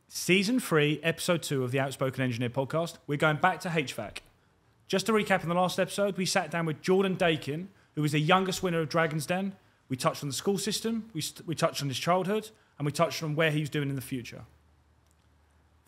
Season 3, Episode 2 of the Outspoken Engineer podcast. We're going back to HVAC. Just to recap, in the last episode, we sat down with Jordan Dakin, who was the youngest winner of Dragon's Den. We touched on the school system, we touched on his childhood, and we touched on where he's doing in the future.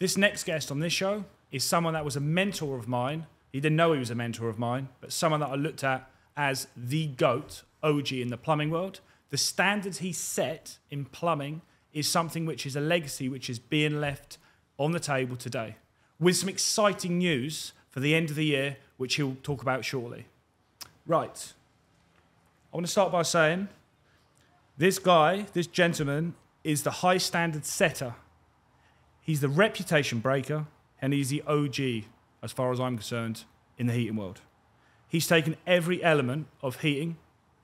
This next guest on this show is someone that was a mentor of mine. He didn't know he was a mentor of mine, but someone that I looked at as the GOAT, OG in the plumbing world. The standards he set in plumbing is something which is a legacy which is being left on the table today, with some exciting news for the end of the year, which he'll talk about shortly. Right. I want to start by saying this guy, this gentleman, is the high standard setter. He's the reputation breaker, and he's the OG, as far as I'm concerned, in the heating world. He's taken every element of heating,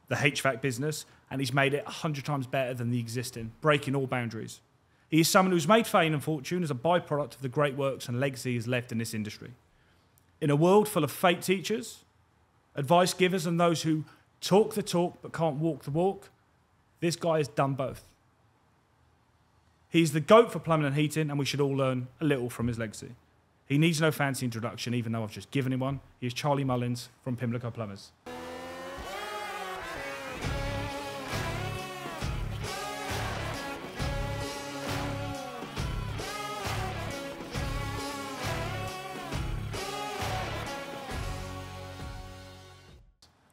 the HVAC business, and he's made it 100 times better than the existing, breaking all boundaries. He is someone who's made fame and fortune as a byproduct of the great works and legacy he's left in this industry. In a world full of fake teachers, advice givers, and those who talk the talk but can't walk the walk, this guy has done both. He's the GOAT for plumbing and heating, and we should all learn a little from his legacy. He needs no fancy introduction, even though I've just given him one. He is Charlie Mullins from Pimlico Plumbers.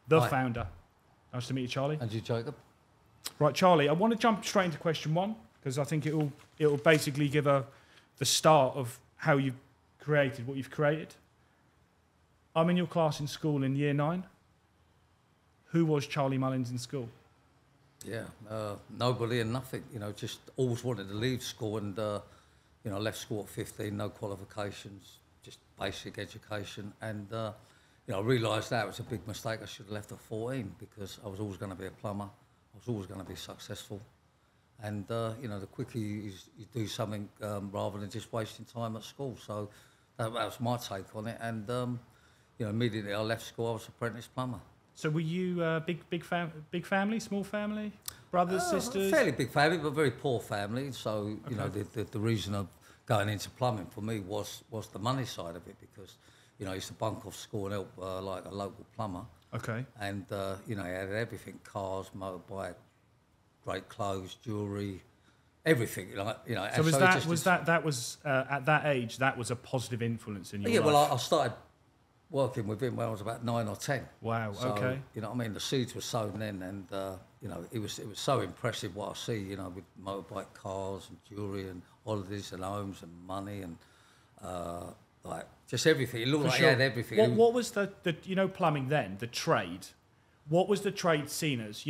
The Hi. founder. Nice to meet you, Charlie. And you, Jacob? Right, Charlie, I want to jump straight into question one, because I think it'll basically give the start of how you've created what you've created. I'm in your class in school in year 9. Who was Charlie Mullins in school? Yeah, nobody and nothing. You know, just always wanted to leave school, and left school at 15, no qualifications, just basic education, and I realised that was a big mistake. I should have left at 14 because I was always going to be a plumber. I was always going to be successful. And, the quicker you do something rather than just wasting time at school. So that was my take on it. And, immediately I left school, I was apprentice plumber. So were you big family, small family, brothers, sisters? Fairly big family, but very poor family. So, the reason of going into plumbing for me was the money side of it, because, I used to bunk off school and help like a local plumber. Okay. And, he had everything, cars, motorbike, great clothes, jewellery, everything. So was at that age, that was a positive influence in your life? Yeah, well, I started working with him when I was about 9 or 10. Wow, so, okay. The seeds were sown then, and, it was so impressive what I see, with motorbike, cars and jewellery and holidays and homes and money and, just everything. It looked like he had everything. What was the plumbing then, the trade? What was the trade seen as?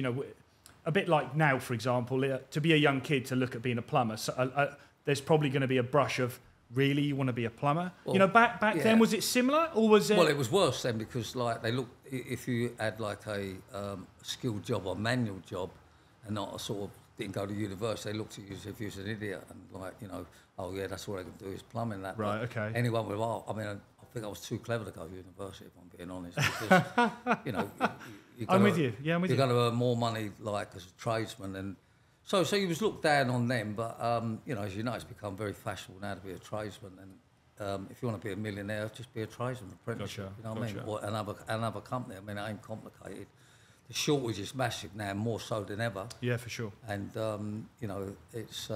A bit like now, for example, to be a young kid to look at being a plumber, so, there's probably going to be a brush of, really, you want to be a plumber? Well, back then, was it similar, or was it? Well, it was worse then, because they look, if you had like a skilled job or manual job, and not a sort of didn't go to university, they looked at you as if you was an idiot, and oh yeah, that's all I can do is plumbing. That. Right. Okay. Anyone with art, I think I was too clever to go to university, if I'm being honest, because I'm with you. Yeah, I'm with you. You're going to earn more money as a tradesman, and so you was looked down on them. But as you know, it's become very fashionable now to be a tradesman, and if you want to be a millionaire, just be a tradesman, apprenticeship. Gotcha. You know what I mean? Or another company. It ain't complicated. The shortage is massive now, more so than ever. Yeah, for sure. And it's.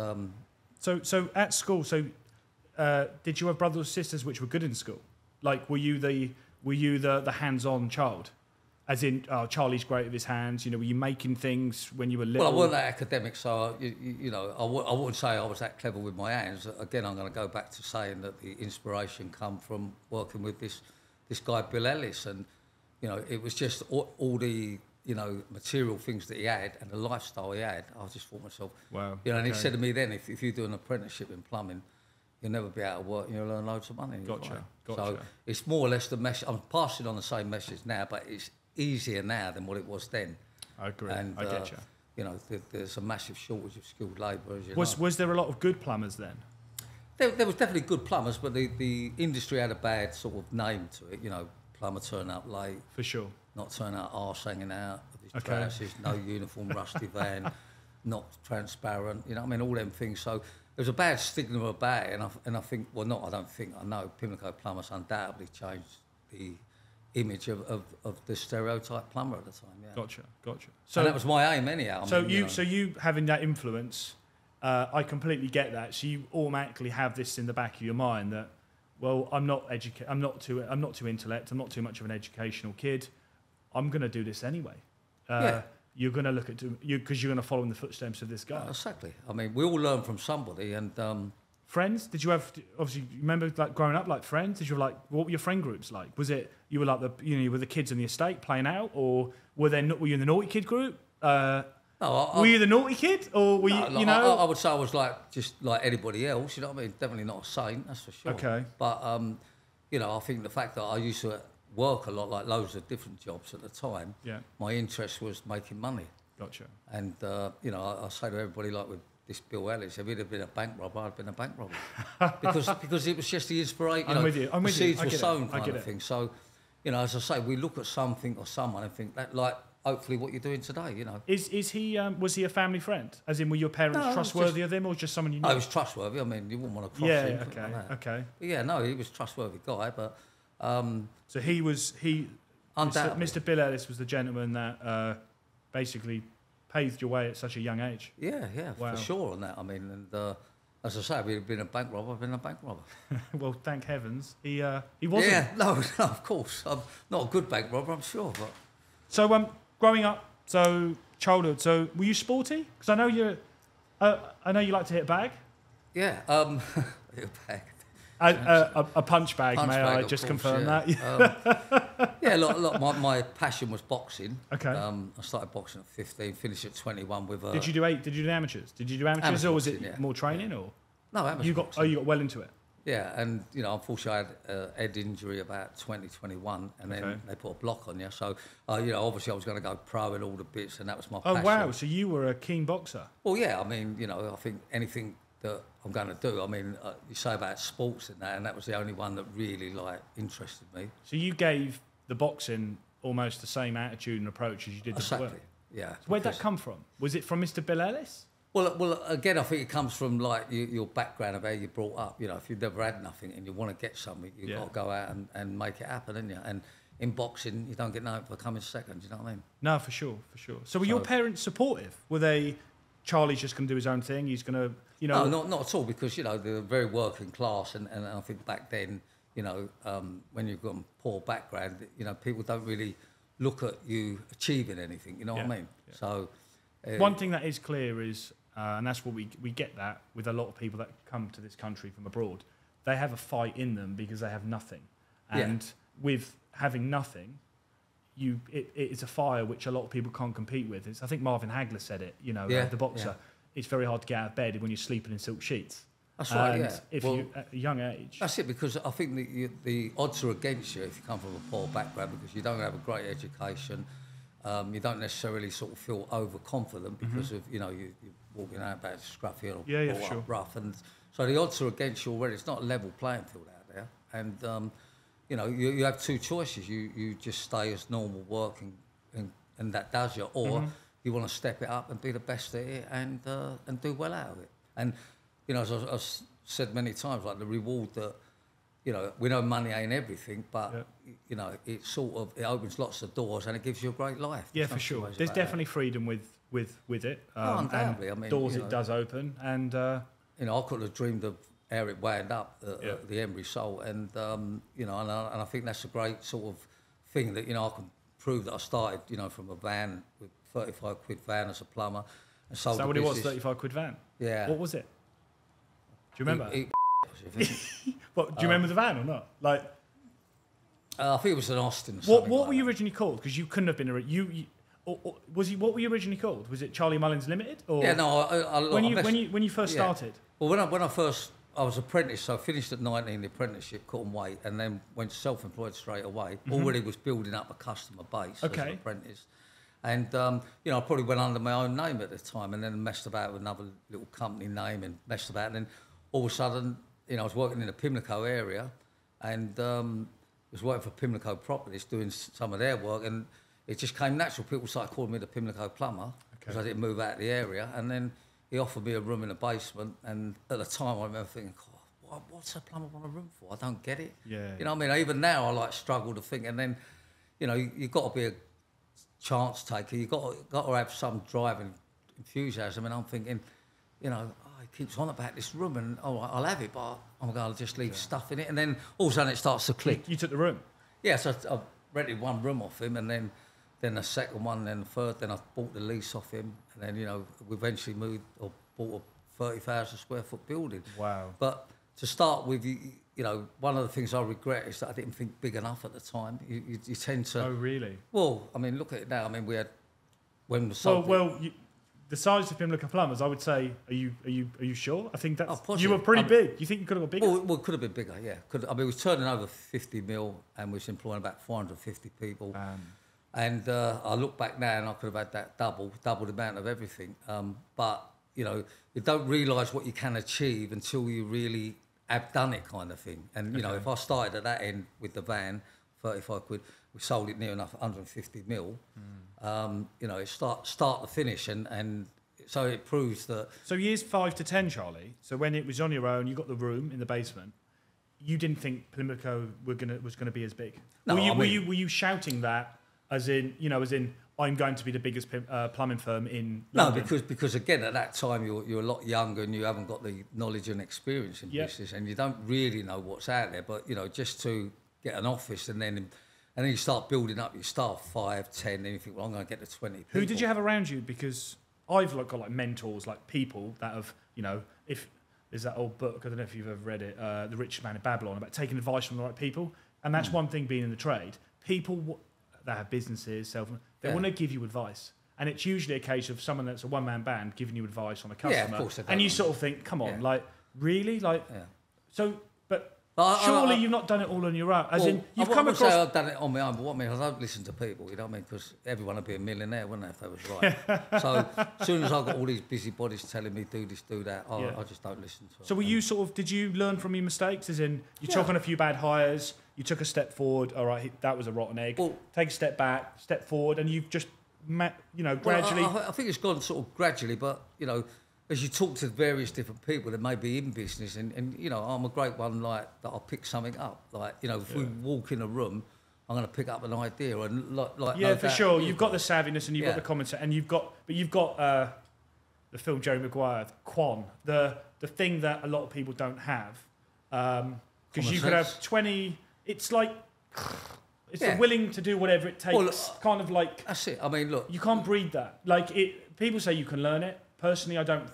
So at school, did you have brothers or sisters which were good in school? Like, were you the hands-on child? As in, Charlie's great with his hands. Were you making things when you were little? Well, I wasn't that academic, so I wouldn't say I was that clever with my hands. Again, I'm going to go back to saying that the inspiration come from working with this guy Bill Ellis, and it was just all the material things that he had and the lifestyle he had. I just thought to myself, wow. And he said to me then, if you do an apprenticeship in plumbing, you'll never be out of work and you'll earn loads of money. Gotcha. So it's more or less the message. I'm passing on the same message now, but it's easier now than what it was then. I agree. And, I get you. There's a massive shortage of skilled labour. Was there a lot of good plumbers then? There was definitely good plumbers, but the industry had a bad sort of name to it. Plumber turn up late. For sure. Not turn out arse hanging out of his trousers, no uniform, rusty van, not transparent. All them things. So was a bad stigma about it, and I think, well, not I don't think, I know Pimlico Plumbers undoubtedly changed the image of the stereotype plumber at the time. Yeah. Gotcha. So and that was my aim anyhow. So you having that influence, I completely get that. So you automatically have this in the back of your mind that, well, I'm not too intellect. I'm not too much of an educational kid. I'm going to do this anyway. You're going to look at you because you're going to follow in the footsteps of this guy. Exactly. I mean, we all learn from somebody, and friends. Did you have obviously you remember like growing up like friends? Did you like what were your friend groups like? Was it you were like you were the kids in the estate playing out, or were you in the naughty kid group? Were you the naughty kid, or were you? I would say I was like just like anybody else. You know what I mean? Definitely not a saint, that's for sure. Okay. But I think the fact that I used to work a lot, like loads of different jobs at the time. Yeah. My interest was making money. Gotcha. And I say to everybody like with this Bill Ellis, if he'd have been a bank robber, I'd have been a bank robber because it was just the inspiration. I'm with you. The seeds were sown kind of thing. So, as I say, we look at something or someone and think that like. Hopefully, what you're doing today, Is he was he a family friend? As in, were your parents trustworthy of him, or just someone you knew? I was trustworthy. I mean, you wouldn't want to cross him. Okay. But yeah, no, he was a trustworthy guy. But so he was undoubtedly. Mr. Bill Ellis was the gentleman that basically paved your way at such a young age. Yeah, for sure on that. I mean, and as I say, if he'd been a bank robber, I've been a bank robber. Well, thank heavens he wasn't. Yeah, no, of course, I'm not a good bank robber, I'm sure, but so growing up, so childhood, so were you sporty? Because I know you like to hit a bag. Yeah, hit a bag. A punch bag, may I just confirm that? Yeah, a lot. My passion was boxing. Okay. I started boxing at 15, finished at 21 with. Did you do the amateurs? Did you do amateurs, or was it more training, or? No, amateurs. You got well into it. Yeah, and unfortunately, I had a head injury about 2021, and then they put a block on you. So, obviously, I was going to go pro and all the bits, and that was my passion. Oh wow! So you were a keen boxer. Well, yeah. I mean, I think anything that I'm going to do. I mean, you say about sports and that was the only one that really interested me. So you gave the boxing almost the same attitude and approach as you did the work. Yeah. So where'd that come from? Was it from Mr. Bill Ellis? Well, again, I think it comes from like your background of how you're brought up. If you've never had nothing and you want to get something, you've got to go out and make it happen, haven't you? And in boxing, you don't get nothing for coming second. You know what I mean? No, for sure. So were your parents supportive? Were they? Charlie's just going to do his own thing. He's going to, No, not at all, because they're very working class, and I think back then, when you've got a poor background, people don't really look at you achieving anything. You know what I mean? Yeah. So one thing that is clear is, and that's what we get that with a lot of people that come to this country from abroad, they have a fight in them because they have nothing, and with having nothing, it's a fire which a lot of people can't compete with. I think Marvin Hagler said it. The boxer. Yeah. It's very hard to get out of bed when you're sleeping in silk sheets. That's right. And if you at a young age. That's it, because I think the odds are against you if you come from a poor background, because you don't have a great education. You don't necessarily sort of feel overconfident because of you're walking out about scruffy or rough, and so the odds are against you already. It's not a level playing field out there, and you have two choices. You just stay as normal working, and that does you, or you want to step it up and be the best at it and do well out of it. And as I've said many times, like the reward that we know money ain't everything, but it it opens lots of doors and it gives you a great life. Yeah, for sure. There's definitely freedom with it. Undoubtedly. I mean, doors it does open, and I could have dreamed of Eric wound up at the Embry Salt, and and I think that's a great sort of thing that I can prove that I started from a van with 35 quid van as a plumber, and sold. Is that what it was? 35 quid van. Yeah. What was it? Do you remember? What, do you remember the van or not? Like, I think it was an Austin. What were you originally called? Because you couldn't have been what were you originally called? Was it Charlie Mullins Limited? Or yeah, no. When you first started. Well, when I was apprentice, so I finished at 19 the apprenticeship, couldn't wait, and then went self-employed straight away. Already was building up a customer base as an apprentice. And, I probably went under my own name at the time, and then messed about with another little company name and messed about. And then all of a sudden, I was working in the Pimlico area, and was working for Pimlico Properties, doing some of their work, and it just came natural. People started calling me the Pimlico Plumber, because I didn't move out of the area. And then, he offered me a room in the basement, and at the time I remember thinking, God, what's a plumber want a room for? I don't get it. Yeah. You know what I mean? Even now I like struggle to think, and then, you know, you've got to be a chance taker. You've got to have some drive and enthusiasm, and I'm thinking, you know, he keeps on about this room, and I'll have it, but I'm going to just leave stuff in it, and then all of a sudden it starts to click. You took the room? Yeah, so I rented one room off him, and then the second one, then the third, then I bought the lease off him, and then, you know, we eventually moved or bought a 30,000 square foot building. Wow. But to start with, you know, one of the things I regret is that I didn't think big enough at the time. You tend to... Oh, really? Well, I mean, look at it now. I mean, we had... When the the size of Pimlico Plumbers, I would say, are you sure? I think that's... Oh, you were pretty big. You think you could have got bigger? Well, it could have been bigger, yeah. I mean, we was turning over 50 mil, and we was employing about 450 people. And I look back now, and I could have had that double the amount of everything. But, you know, you don't realise what you can achieve until you really have done it, kind of thing. And, you know, if I started at that end with the van, 35 quid, we sold it near enough 150 mil. You know, it start to finish, and so it proves that... So years 5 to 10, Charlie, so when it was on your own, you got the room in the basement, you didn't think Pimlico was going to be as big? No, were you shouting that as in, I'm going to be the biggest plumbing firm in London? No, because again, at that time, you're a lot younger, and you haven't got the knowledge and experience in business, and you don't really know what's out there. But, you know, just to get an office, and then you start building up your staff, 5, 10, then you think, well, I'm going to get to 20 people. Who did you have around you? Because I've got mentors, people that have, if there's that old book, I don't know if you've ever read it, The Richest Man in Babylon, about taking advice from the right people. And that's one thing being in the trade. People that have businesses, they want to give you advice. And it's usually a case of someone that's a one-man band giving you advice on a customer. Yeah, of course. And you sort of think, come on, really? So, but... Surely you've not done it all on your own. You've come across... I've done it on my own, but what I mean, I don't listen to people, you know what I mean? Because everyone would be a millionaire, wouldn't they, if they was right? So as soon as I got all these busybodies telling me, do this, do that, I just don't listen to them. So were you did you learn from your mistakes? As in, you took on a few bad hires, you took a step forward, all right, that was a rotten egg. Well, take a step back, step forward, and you've just, gradually... Well, I think it's gone sort of gradually, but, you know, as you talk to various different people that may be in business, and you know, I'm a great one, that I'll pick something up. If we walk in a room, I'm going to pick up an idea. And for sure. You've got the savviness, and you've got the common sense, and you've got the film Jerry Maguire, Quan, the thing that a lot of people don't have. Because you could have 20, it's the willing to do whatever it takes, kind of like... That's it. I mean, look... You can't breed that. People say you can learn it. Personally, I don't.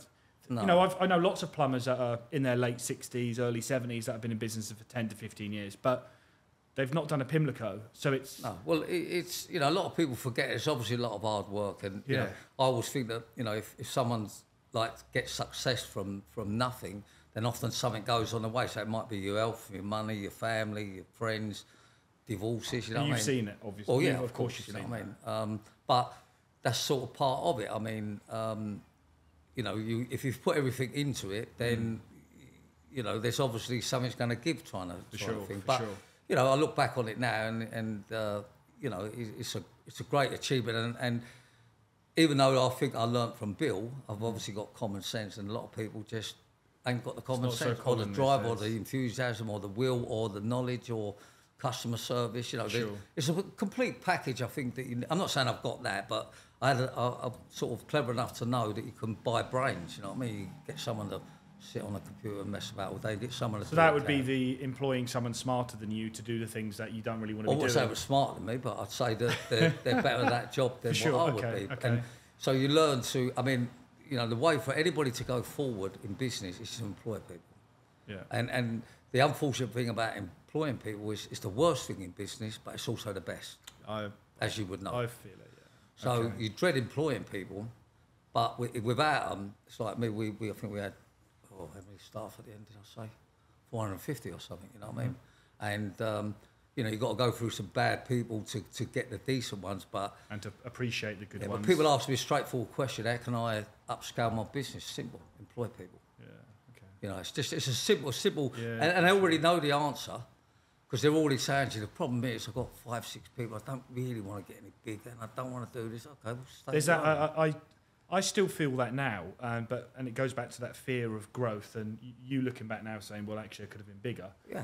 No. I know lots of plumbers that are in their late 60s, early 70s that have been in business for 10 to 15 years, but they've not done a Pimlico, so it's... No, well, it's, a lot of people forget it's obviously a lot of hard work, and, you know, I always think that, if someone's, gets success from nothing, then often something goes on the way, so it might be your health, your money, your family, your friends, divorces, you know what I mean? You've seen it, obviously. Well, yeah, of course you've seen it. You know what I mean? But that's sort of part of it. I mean... if you've put everything into it, then, there's obviously something's going to give trying to think. But, I look back on it now and it's a great achievement. And even though I think I learnt from Bill, I've obviously got common sense, and a lot of people just ain't got the common sense or the drive or the enthusiasm or the will or the knowledge or customer service. It's a complete package, I think. I'm not saying I've got that, but... I'm sort of clever enough to know that you can buy brains, you know what I mean? You get someone to sit on a computer and mess about all day, get someone to... So that would be the employing someone smarter than you to do the things that you don't really want to be doing. I wouldn't say it was smarter than me, but I'd say that they're better at that job than what I would be. Okay. And so you learn to... I mean, the way for anybody to go forward in business is to employ people. Yeah. And the unfortunate thing about employing people is it's the worst thing in business, but it's also the best, as you would know. I feel it. So you dread employing people, but without them, it's like me. I think we had how many staff at the end? Did I say 450 or something? You know what I mean? And you've got to go through some bad people to get the decent ones, and to appreciate the good ones. But people ask me a straightforward question: how can I upscale my business? Simple: employ people. Yeah. Okay. It's a simple, and they already know the answer. Because they're already saying to you, the problem is I've got 5, 6 people, I don't really want to get any bigger and I don't want to do this. Okay, we'll stay. There's that, I still feel that now, and it goes back to that fear of growth, and you looking back now saying, well, actually, I could have been bigger. Yeah.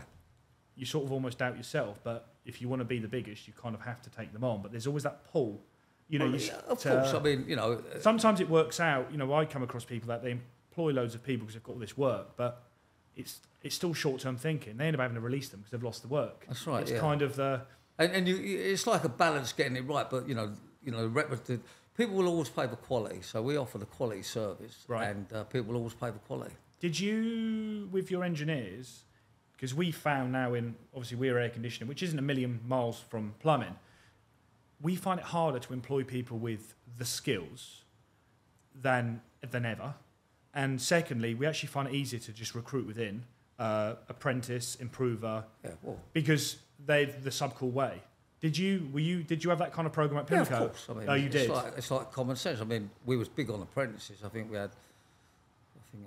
You sort of almost doubt yourself, but if you want to be the biggest, you kind of have to take them on. But there's always that pull. You know, of course. I mean, sometimes it works out. You know, I come across people that they employ loads of people because they've got all this work, but it's still short-term thinking. They end up having to release them because they've lost the work. That's right. It's kind of the it's like a balance getting it right. But people will always pay for quality, so we offer the quality service, right. And people will always pay for quality. Did you, with your engineers, because we found now obviously we're air conditioning, which isn't a million miles from plumbing. We find it harder to employ people with the skills than ever. And secondly, we actually find it easier to just recruit within, apprentice, improver, because they're the subcool way. Did you have that kind of program at Pimlico? Yeah, of course. I mean, you did? It's like common sense. I mean, we was big on apprentices. I think we had,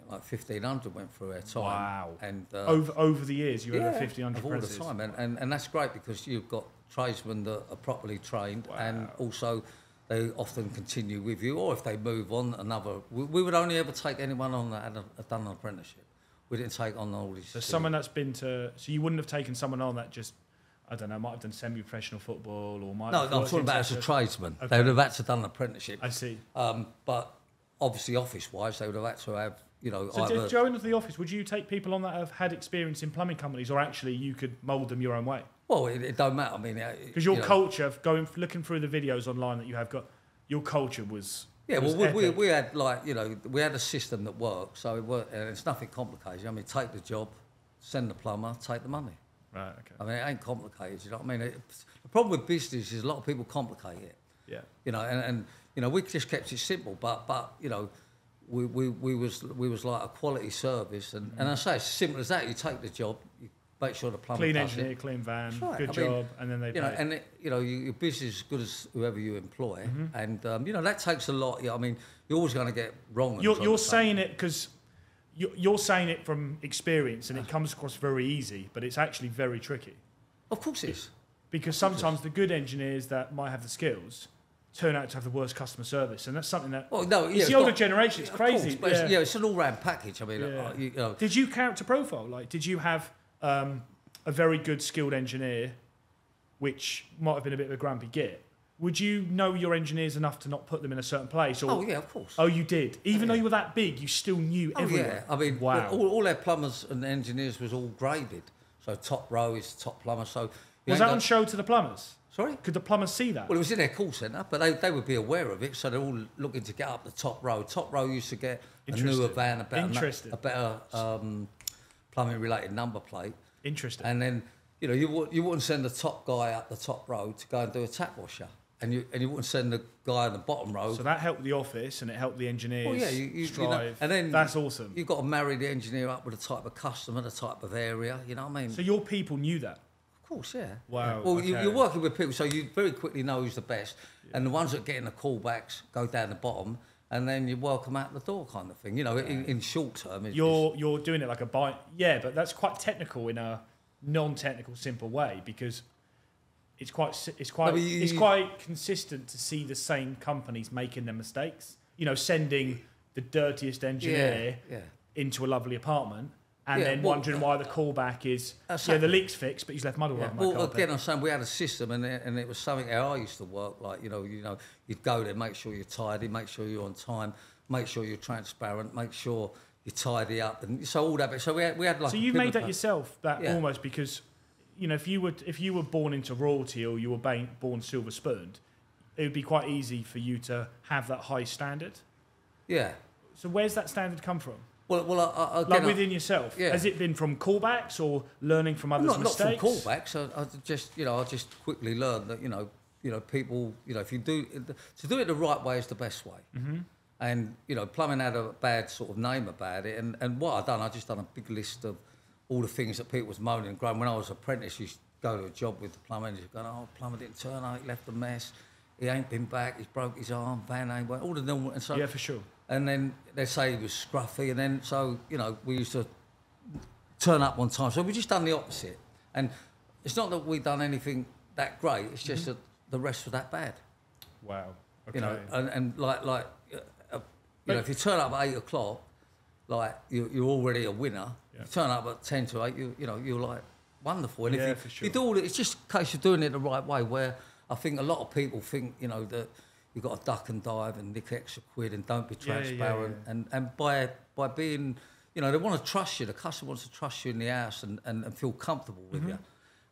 like 1,500 went through our time. Wow. And over the years, you had 1,500 apprentices. All the time. And that's great because you've got tradesmen that are properly trained, and also they often continue with you, or if they move on we would only ever take anyone on that had done an apprenticeship. We didn't take on all these. So someone that's been so you wouldn't have taken someone on that just, I don't know, might have done semi-professional football or might. No, I'm talking about as a tradesman. Okay. They would have had to done an apprenticeship. I see. But obviously, office-wise, they would have had to have, So either. Joe, into the office, would you take people on that have had experience in plumbing companies, or actually you could mould them your own way? Well, it don't matter. I mean, because your culture, looking through the videos online that you have got, your culture was. Yeah, well, we had we had a system that worked, so it worked, and it's nothing complicated. I mean, take the job, send the plumber, take the money. Right. Okay. I mean, it ain't complicated. You know what I mean? The problem with business is a lot of people complicate it. Yeah. And we just kept it simple, but we was like a quality service, and I say it's as simple as that. You take the job, you make sure the plumber clean does engineer, it. clean van, Right. good job, and then they pay. And your business is as good as whoever you employ, and that takes a lot. I mean, you're always going to get wrong. You're saying it because you're saying it from experience, and it comes across very easy, but it's actually very tricky. Of course it is. Because sometimes the good engineers that might have the skills turn out to have the worst customer service, and that's something that. Well, no, it's the older generation. It's crazy. Course, but it's an all-round package. I mean, Did you character profile? Like, did you have a very good skilled engineer, which might have been a bit of a grumpy git? Would you know your engineers enough to not put them in a certain place? Or, yeah, of course. Oh, you did. Even though you were that big, you still knew everyone. Yeah, I mean, wow. All their plumbers and engineers was all graded. So top row is top plumber. So was that on show to the plumbers? Sorry? Could the plumbers see that? Well, it was in their call centre, but they would be aware of it, so they're all looking to get up the top row. Top row used to get a newer van, a better plumbing-related number plate. Interesting. And then, you wouldn't send the top guy up the top row to go and do a tap washer, and you wouldn't send the guy on the bottom row. So that helped the office, and it helped the engineers. Well, yeah, you strive. And then that's awesome. You've got to marry the engineer up with the type of customer, the type of area. You know what I mean? So your people knew that. Of course, yeah. Wow. Well, okay. you're working with people, so you very quickly know who's the best, and the ones that get in the callbacks go down the bottom, and then you welcome out the door, kind of thing. In short term, you're doing it like a buy. Yeah, but that's quite technical in a non-technical, simple way, because it's quite consistent to see the same companies making their mistakes. Sending the dirtiest engineer into a lovely apartment. And then wondering why the callback is, the leak's fixed, but he's left mud all over my carpet. Again, I'm saying we had a system, and it was something how I used to work. Like, you'd go there, make sure you're tidy, make sure you're on time, make sure you're transparent, make sure you tidy up, and so all that. So we had like. So you made that yourself, almost, because, if you were born into royalty or you were born silver spooned, it would be quite easy for you to have that high standard. Yeah. So where's that standard come from? Well, like within yourself, has it been from callbacks or learning from others' mistakes? Not from callbacks. I just quickly learned that people, if you do to do it the right way is the best way. Mm-hmm. And plumbing had a bad sort of name about it. And what I just done a big list of all the things that people was moaning and groaning. When I was an apprentice, you used to go to a job with the plumber, and you're going, plumber didn't turn up, he left a mess, he ain't been back, he's broke his arm, van ain't working, all the normal. And so, yeah, for sure. And then they say he was scruffy, and then we used to turn up one time. So we just done the opposite. And it's not that we done anything that great. It's just that the rest was that bad. Wow. Okay. And like you know, if you turn up at 8 o'clock, like you're already a winner. Yeah. You turn up at 10 to 8, you know, you're like wonderful. And Yeah, if for you, sure. you do all it, it's just a case of doing it the right way. Where I think a lot of people think, you know, that you've got to duck and dive and nick extra quid and don't be transparent. And by being, you know, they want to trust you. The customer wants to trust you in the house and feel comfortable with you.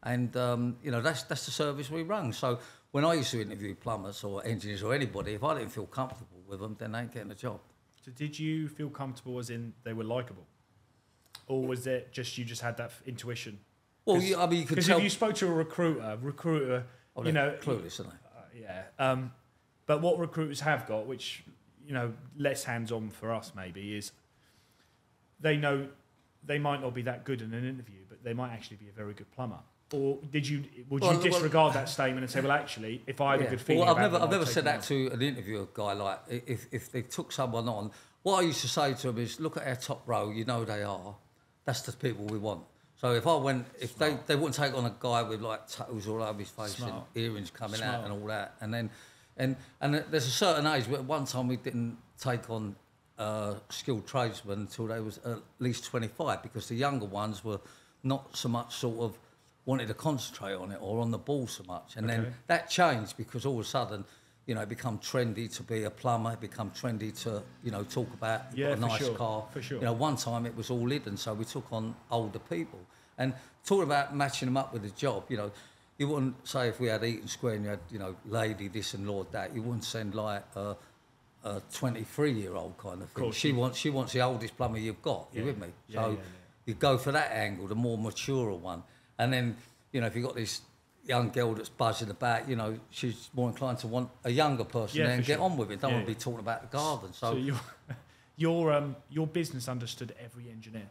And you know, that's the service we run. So when I used to interview plumbers or engineers or anybody, if I didn't feel comfortable with them, then they ain't getting a job. So did you feel comfortable as in they were likable? Or was it just you just had that intuition? Well, I mean, you could tell... Because if you spoke to a recruiter, oh, you know... clueless, aren't they? Yeah. But what recruiters have got, which, you know, less hands-on for us maybe, is they know they might not be that good in an interview, but they might actually be a very good plumber. Or would you disregard that statement and say, well, actually, if I had a good feeling well, about I've never said that to an interviewer guy. Like, if they took someone on, what I used to say to them is, look at our top row, you know they are. That's the people we want. So if they wouldn't take on a guy with like tattoos all over his face and earrings coming out and all that, and there's a certain age. But one time we didn't take on skilled tradesmen until they was at least 25, because the younger ones were not so much sort of wanted to concentrate on it or on the ball so much. And then that changed because all of a sudden, you know, it become trendy to be a plumber, it become trendy to, you know, talk about a nice car. For sure. You know, one time it was all hidden, so we took on older people. And talking about matching them up with the job, you know, you wouldn't say if we had Eaton Square and you had, you know, lady this and Lord that, you wouldn't send like a 23-year-old kind of thing. She wants the oldest plumber you've got. You with me? So you go for that angle, the more mature one. And then, you know, if you've got this young girl that's buzzing about, you know, she's more inclined to want a younger person and get on with it. Don't want to be talking about the garden. So your business understood every engineer.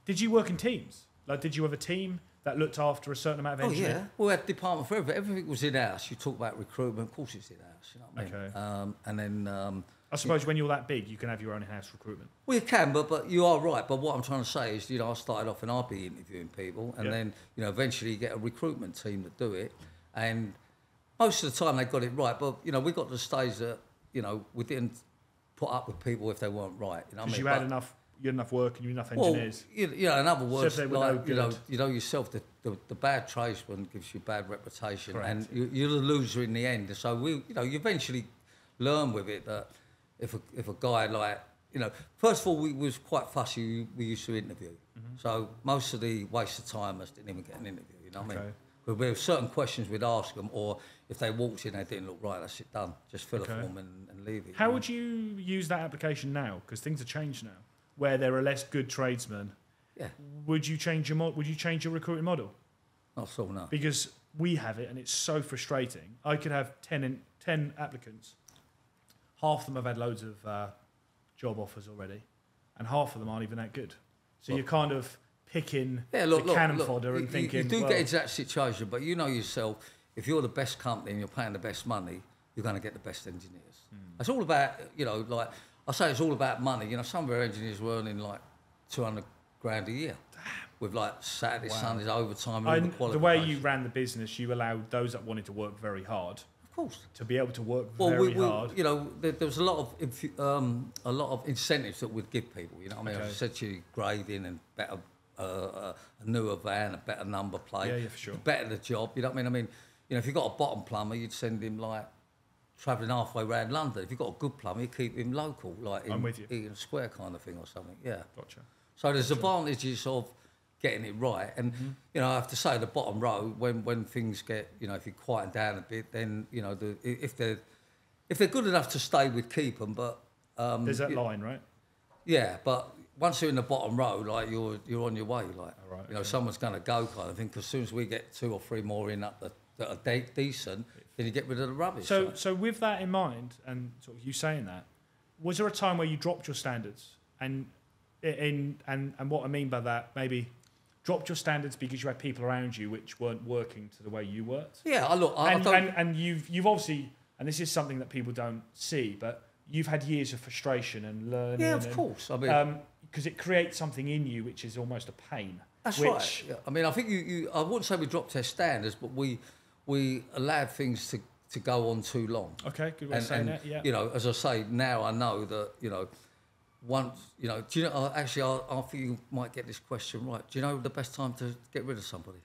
Did you work in teams? Like, did you have a team that looked after a certain amount of engineers? Oh, yeah. Well, we had a department for everything. Everything was in-house. You talk about recruitment, of course it's in-house, you know what I mean? And then... I suppose when you're that big, you can have your own in-house recruitment. Well, you can, but you are right. But what I'm trying to say is, you know, I started off and I'd be interviewing people, and then, you know, eventually you get a recruitment team that do it, and most of the time they got it right. But, you know, we got to the stage that, you know, we didn't put up with people if they weren't right. You know what I mean? You had enough work and you had enough engineers. Well, you know, in other words, so like, you know yourself, the bad tradesman gives you bad reputation. Correct. And you're the loser in the end. So, you know, you eventually learn with it that if a guy like, you know, first of all, we was quite fussy. We used to interview. So most of the wasted timers didn't even get an interview, you know what I mean? But there were certain questions we'd ask them, or if they walked in, they didn't look right, that's it, done. Just fill a form and leave it. How would you use that application now? Because things have changed now, where there are less good tradesmen. Yeah. Would you change your recruiting model? Not so, no. Because we have it, and it's so frustrating. I could have 10 applicants. Half of them have had loads of job offers already, and half of them aren't even that good. So you're kind of picking the cannon fodder and thinking... You do get into that situation, but you know yourself, if you're the best company and you're paying the best money, you're going to get the best engineers. It's all about, you know, like, I say it's all about money. You know, some of our engineers were earning like 200 grand a year. Damn. With like Saturdays, Sundays, overtime, and all the qualifications. The way you ran the business, you allowed those that wanted to work very hard... Of course. To be able to work very hard. You know, there was a lot of incentives that we'd give people. You know what I mean? I said to you, grading and better, a newer van, a better number plate. Yeah, for sure. The better the job. You know what I mean? I mean, you know, if you've got a bottom plumber, you'd send him like travelling halfway around London. If you've got a good plumber, you keep him local, like in Eaton Square kind of thing or something. Yeah. Gotcha. So there's advantages of getting it right, and you know, I have to say the bottom row, when things get, you know, if you quieten down a bit, then you know, if they're good enough to stay, we'd keep them. But there's that line, right? Yeah, but once you're in the bottom row, like you're on your way, like you know, someone's going to go kind of thing. Because as soon as we get 2 or 3 more in that are decent, then you get rid of the rubbish. So with that in mind, and sort of you saying that, was there a time where you dropped your standards? And what I mean by that, maybe dropped your standards because you had people around you which weren't working to the way you worked. Yeah, and you've obviously, and this is something that people don't see, but you've had years of frustration and learning. Yeah, of course. I mean, because it creates something in you which is almost a pain. That's right. Yeah. I mean, I think I wouldn't say we dropped our standards, but we allowed things to go on too long. Okay, good way of saying that. Yeah. You know, as I say, now I know that, you know, once, you know, do you know? Actually, I think you might get this question right. Do you know the best time to get rid of somebody?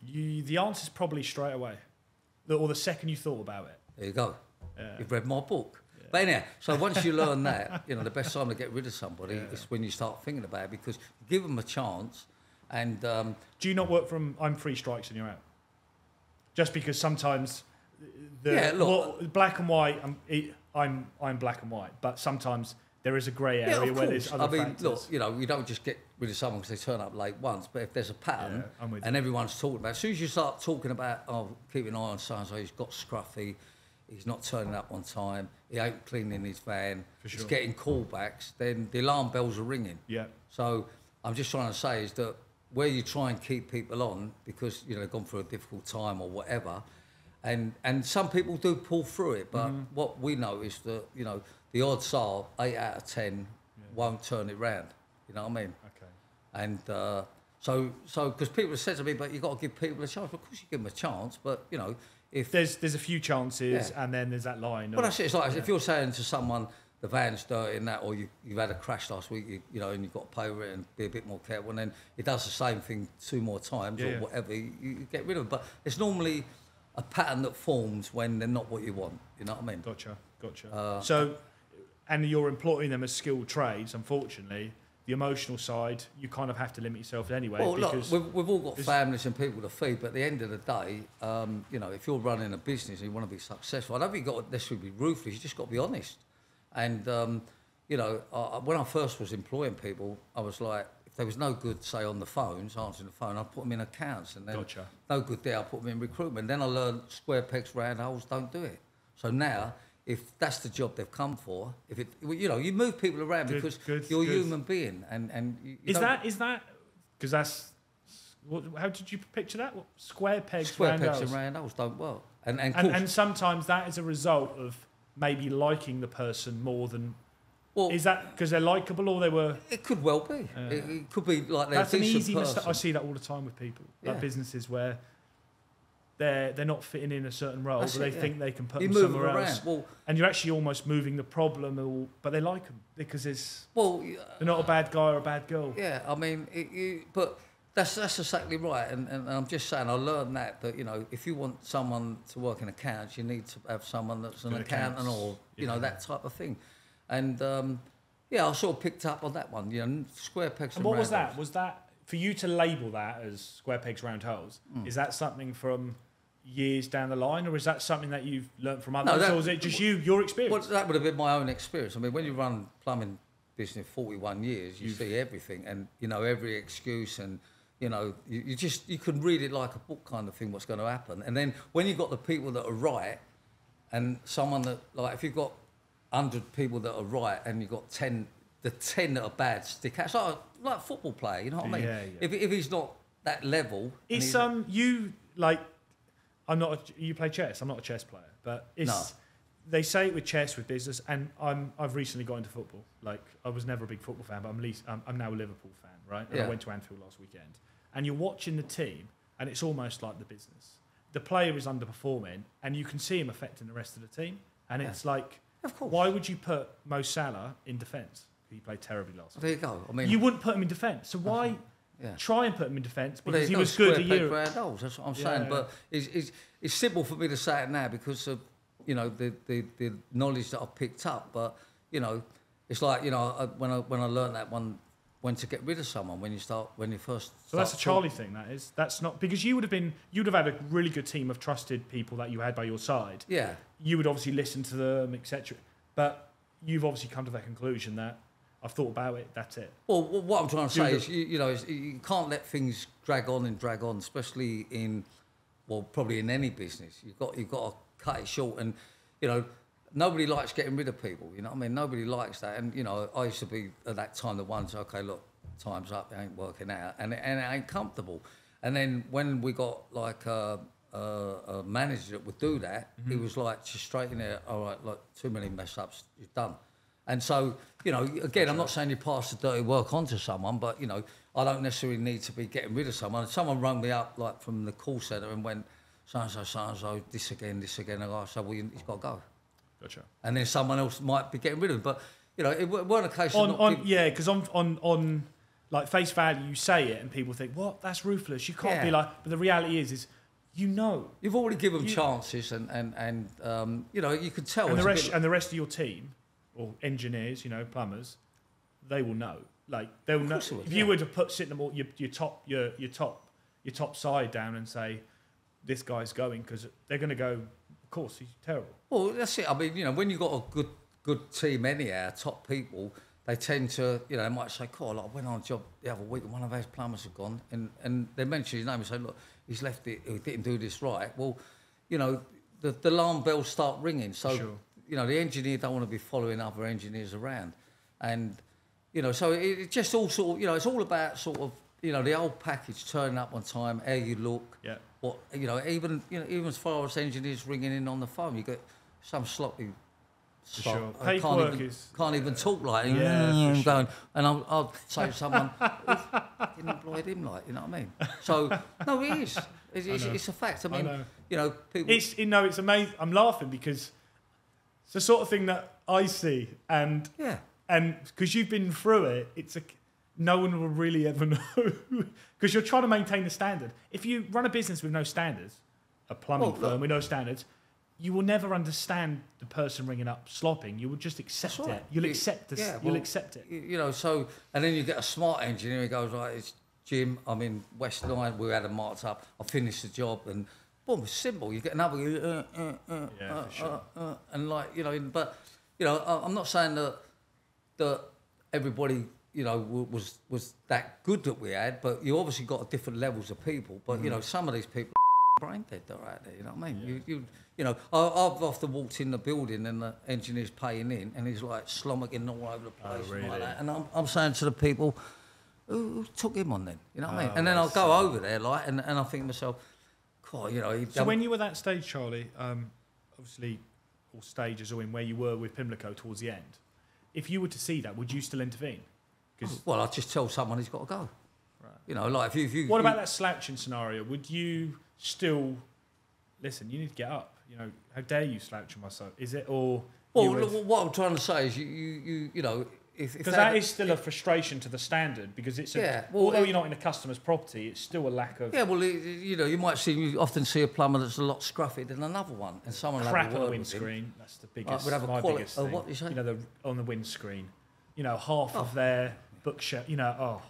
The answer's probably straight away, or the second you thought about it. There you go. Yeah. You've read my book. Yeah. But anyhow, so once you learn that, you know, the best time to get rid of somebody is when you start thinking about it, because you give them a chance. And do you not work from I'm 3 strikes and you're out? Just because sometimes black and white, I'm black and white, but sometimes there is a grey area where there's other factors. Look, you know, you don't just get rid of someone because they turn up late once, but if there's a pattern and everyone's talking about it, as soon as you start talking about, oh, keep an eye on so-and-so, he's got scruffy, he's not turning up on time, he ain't cleaning his van, he's getting callbacks, then the alarm bells are ringing. Yeah. So I'm just trying to say is that where you try and keep people on because, you know, they've gone through a difficult time or whatever, and some people do pull through it, but what we know is that, you know, the odds are 8 out of 10 won't turn it round. You know what I mean? Okay. And so because people have said to me, but you've got to give people a chance. Of course you give them a chance, but, you know, if... There's a few chances and then there's that line. Well, that's it. It's like if you're saying to someone, the van's dirty and that, or you've had a crash last week, you know, and you've got to pay for it and be a bit more careful, and then it does the same thing 2 more times or whatever, you get rid of them. But it's normally a pattern that forms when they're not what you want. You know what I mean? Gotcha. So... And you're employing them as skilled trades, unfortunately. The emotional side, you kind of have to limit yourself anyway. Well, look, we've all got families and people to feed, but at the end of the day, you know, if you're running a business and you want to be successful, I don't think you've got to necessarily be ruthless, you just got to be honest. And, you know, when I first was employing people, I was like, if there was no good, say, on the phones, answering the phone, I'd put them in accounts. And then no good there, I'd put them in recruitment. Then I learned square pegs, round holes, don't do it. So now... if that's the job they've come for, if it, you know, you move people around because you're a human being, and you is that because that's how did you picture that? Square pegs, round holes don't work, and sometimes that is a result of maybe liking the person more than. Well, is that because they're likable or they were? It could well be. It could be like they're that's a an decent easy person. mistake. I see that all the time with people, like businesses where. They're not fitting in a certain role, but they think they can put them somewhere else. Well, and you're actually almost moving the problem, but they like them because they're not a bad guy or a bad girl. Yeah, I mean, but that's exactly right. And I'm just saying, I learned that, you know, if you want someone to work in accounts, you need to have someone that's an accountant or, you know, that type of thing. And, I sort of picked up on that one, you know, square pegs and round holes. What was that? Was that, for you to label that as square pegs, round holes, is that something from... years down the line, or is that something that you've learnt from others, or is it just your experience? Well, that would have been my own experience. I mean, when you run plumbing business 41 years, you see everything, and you know every excuse, and you know you can read it like a book kind of thing. What's going to happen, and then when you've got the people that are right, and someone that like if you've got 100 people that are right, and you've got 10, the 10 that are bad stick out. It's like a football player, you know what I mean? Yeah. If he's not that level, it's you like. You play chess. I'm not a chess player, but they say it with chess, with business, and I've recently got into football. Like I was never a big football fan, but I'm now a Liverpool fan, right? And I went to Anfield last weekend, and you're watching the team, and it's almost like the business. The player is underperforming, and you can see him affecting the rest of the team, and it's like, of course, why would you put Mo Salah in defence? He played terribly last week. There you go. I mean, you wouldn't put him in defence, so why? Try and put him in defence because he was good a year ago. That's what I'm saying. But it's simple for me to say it now because of the knowledge that I've picked up. But you know, it's like when I learned that one, when to get rid of someone when you first. So that's a Charlie thing. That's not because you'd have had a really good team of trusted people that you had by your side. Yeah. You would obviously listen to them, etc. But you've obviously come to that conclusion that. I've thought about it. That's it. Well, what I'm trying to say is, you can't let things drag on, especially probably in any business. You've got to cut it short, and nobody likes getting rid of people. You know what I mean? Nobody likes that, and I used to be at that time the one to okay, look, time's up, it ain't working out, and it ain't comfortable. And then when we got like a manager that would do that, he was like, just straighten it. All right, look, too many mess ups, you're done. And so, again, I'm not saying you pass the dirty work on to someone, but, I don't necessarily need to be getting rid of someone. Someone rang me up, like, from the call centre and went, so-and-so, this again. I go, so well, he's got to go. Gotcha. And then someone else might be getting rid of him. But, you know, it weren't a case of yeah, because on like face value, you say it and people think, what? That's ruthless. You can't be like... But the reality is you know. You've already given them chances and you know, you can tell. And the rest of your team, or engineers, you know, plumbers, they will know. Like, they'll know. If you were to sit them all, your top side down and say, this guy's going, because they're going to go, of course, he's terrible. Well, that's it. I mean, you know, when you've got a good team anyhow, top people, they tend to, you know, they might say, cool, like, I went on a job the other week and one of our plumbers had gone, and they mention his name and say, look, he's left it, he didn't do this right. Well, you know, the alarm bells start ringing. So, you know, the engineer don't want to be following other engineers around. And, you know, so it just all sort of, you know, it's all about sort of, you know, the old package, turning up on time, how you look. Yeah. What, you know, even as far as engineers ringing in on the phone, you get some sloppy... Can't even talk like him. Yeah, going, and I'll say to someone, didn't employ him like, you know what I mean? So no, it is. It's a fact. I mean, you know, people. It's amazing. I'm laughing because it's the sort of thing that I see, and because you've been through it, no one will really ever know because you're trying to maintain the standard. If you run a business with no standards, a plumbing firm with no standards, you will never understand the person ringing up slopping. You will just accept it. You'll accept this. You'll accept it. You know, so, and then you get a smart engineer who goes, right, it's Jim, I'm in West 9, we had a marked up, I finished the job, and boom, it's simple. You get another, for sure. And like, you know, but, you know, I'm not saying that everybody, you know, was that good that we had, but you obviously got different levels of people. But, you know, some of these people are brain dead, they're out there, you know what I mean? Yeah. You know, I've often walked in the building and the engineer's paying in, and he's like slomming all over the place, really? like that. And I'm saying to the people, who took him on then? You know what I mean? And then I'll go over there, like, and I think to myself, God, you know. So when you were that stage, Charlie, obviously all stages are in where you were with Pimlico towards the end. If you were to see that, would you still intervene? Well, I'd just tell someone he's got to go. Right. You know, like if you. What about that slouching scenario? Would you still listen? You need to get up. You know, how dare you slouch on myself? Is it or? Well, what I'm trying to say is you know. Because that is still a frustration to the standard, because it's although you're not in a customer's property, it's still a lack of... Yeah, well, you know, you often see a plumber that's a lot scruffier than another one, and someone crap on the windscreen. That's the biggest, biggest thing. What you say? You know, on the windscreen, you know, half of their bookshelf, you know,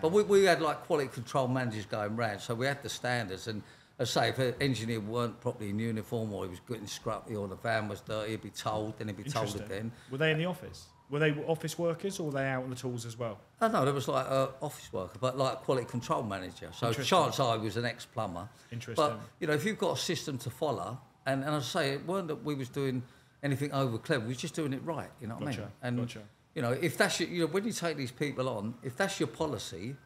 But we had like quality control managers going round, so we had the standards, and I say if an engineer weren't properly in uniform or he was getting scruffy or the van was dirty, he'd be told, then he'd be told again. Were they in the office? Were they office workers or were they out on the tools as well? Oh, no, there was like an office worker, but like a quality control manager. So chance I was an ex-plumber. Interesting. But, you know, if you've got a system to follow, and I say, it weren't that we was doing anything over clever, we was just doing it right, you know what I mean? And, you know, if that's you know, when you take these people on, if that's your policy,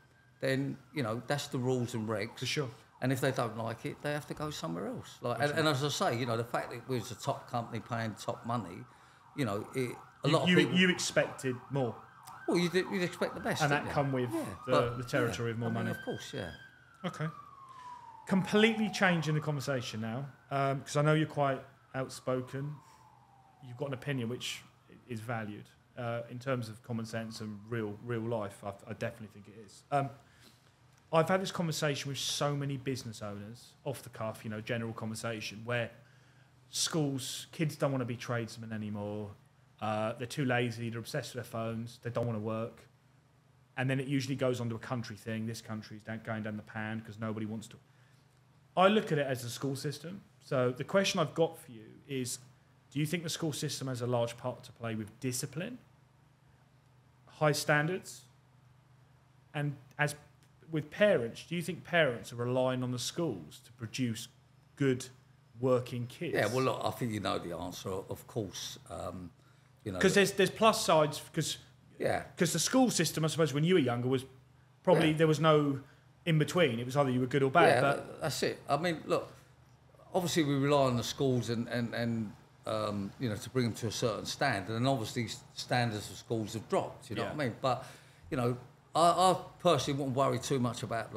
then, you know, that's the rules and regs. For sure. And if they don't like it, they have to go somewhere else. Like, and as I say, you know, the fact that we was a top company paying top money, you know, you expected more. Well, you'd expect the best, and that come with the territory of more money. Of course, yeah. Okay. Completely changing the conversation now, because I know you're quite outspoken. You've got an opinion which is valued in terms of common sense and real life. I definitely think it is. I've had this conversation with so many business owners, off the cuff, you know, general conversation, where kids don't want to be tradesmen anymore. They're too lazy, they're obsessed with their phones, they don't want to work. And then it usually goes on to a country thing. This country's going down the pan because nobody wants to. I look at it as a school system. So the question I've got for you is, do you think the school system has a large part to play with discipline, high standards? And as with parents, do you think parents are relying on the schools to produce good working kids? Yeah, well, look, I think you know the answer, of course. You know, because there's plus sides, because the school system, I suppose, when you were younger, was probably there was no in between. It was either you were good or bad. Yeah, but that's it. I mean, look, obviously we rely on the schools and you know, to bring them to a certain standard, and obviously standards of schools have dropped. You know what I mean? But you know, I personally wouldn't worry too much about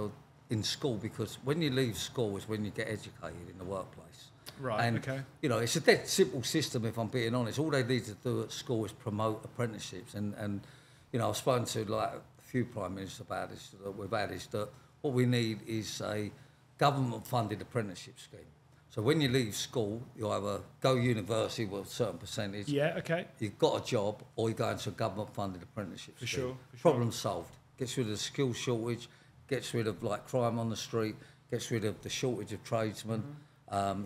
in school, because when you leave school is when you get educated in the workplace. Right, and, okay. You know, it's a dead simple system, if I'm being honest. All they need to do at school is promote apprenticeships. And you know, I've spoken to like a few Prime Ministers about this that we've had, is that what we need is a government-funded apprenticeship scheme. So when you leave school, you either go university with a certain percentage. Yeah, okay. You've got a job, or you go into a government-funded apprenticeship scheme. Sure. Problem solved. Gets rid of the skill shortage, gets rid of like crime on the street, gets rid of the shortage of tradesmen,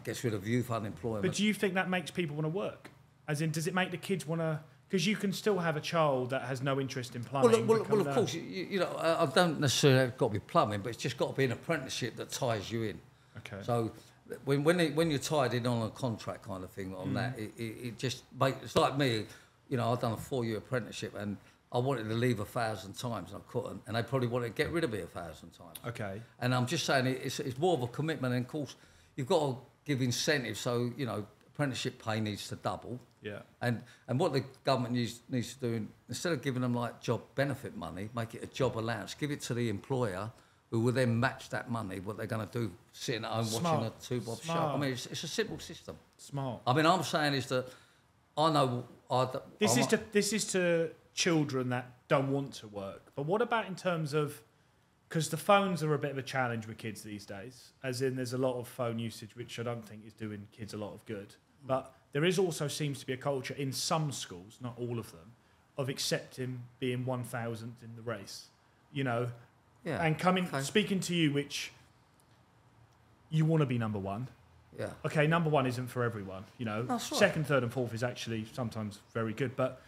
gets rid of youth unemployment. But do you think that makes people want to work? As in, does it make the kids want to... Because you can still have a child that has no interest in plumbing. Well, of course, you know, I don't necessarily have got to be plumbing, but it's just got to be an apprenticeship that ties you in. Okay. So when you're tied in on a contract kind of thing on that, it just makes... It's like me, you know, I've done a 4-year apprenticeship and I wanted to leave 1,000 times and I couldn't, and they probably wanted to get rid of me 1,000 times. Okay. And I'm just saying it's more of a commitment, and of course you've got to give incentives. So you know, apprenticeship pay needs to double. Yeah. And what the government needs to do, instead of giving them like job benefit money, make it a job allowance. Give it to the employer, who will then match that money. What they're going to do, sitting at home watching a 2-bob show. I mean, it's a simple system. Smart. I mean, I'm saying is that I know this is to children that don't want to work. But what about in terms of, because the phones are a bit of a challenge with kids these days, as in there's a lot of phone usage which I don't think is doing kids a lot of good. But there is also seems to be a culture in some schools, not all of them, of accepting being 1,000th in the race, you know, and speaking to you, which you want to be number one. Yeah. Okay, number one isn't for everyone, you know. That's right. Second, third, and fourth is actually sometimes very good, but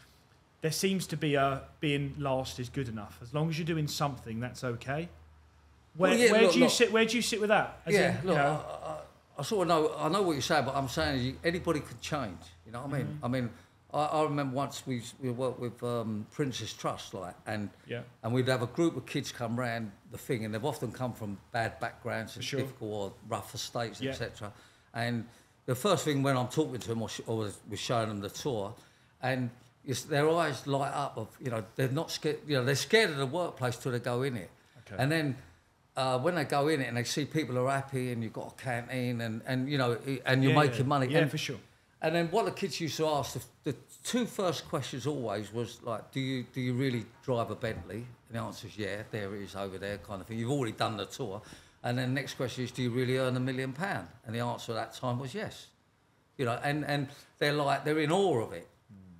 there seems to be being last is good enough. As long as you're doing something, that's okay. Where do you sit with that? As in, look, you know, I sort of know. I know what you're saying, but I'm saying anybody could change. You know what I mean? I mean, I remember once we worked with Princess Trust, like, and we'd have a group of kids come round the thing, and they've often come from bad backgrounds and difficult or rough estates, etc. And the first thing when I'm talking to them or was showing them the tour, and their eyes light up of, you know, they're not scared. You know, they're scared of the workplace till they go in it, and then. When they go in it and they see people are happy and you've got a canteen and you know, and you're making money. Yeah, for sure. And then what the kids used to ask, the 2 first questions always was like, do you really drive a Bentley? And the answer is yeah, there it is over there, kind of thing. You've already done the tour. And then the next question is, do you really earn £1 million? And the answer at that time was yes. You know, and they're in awe of it.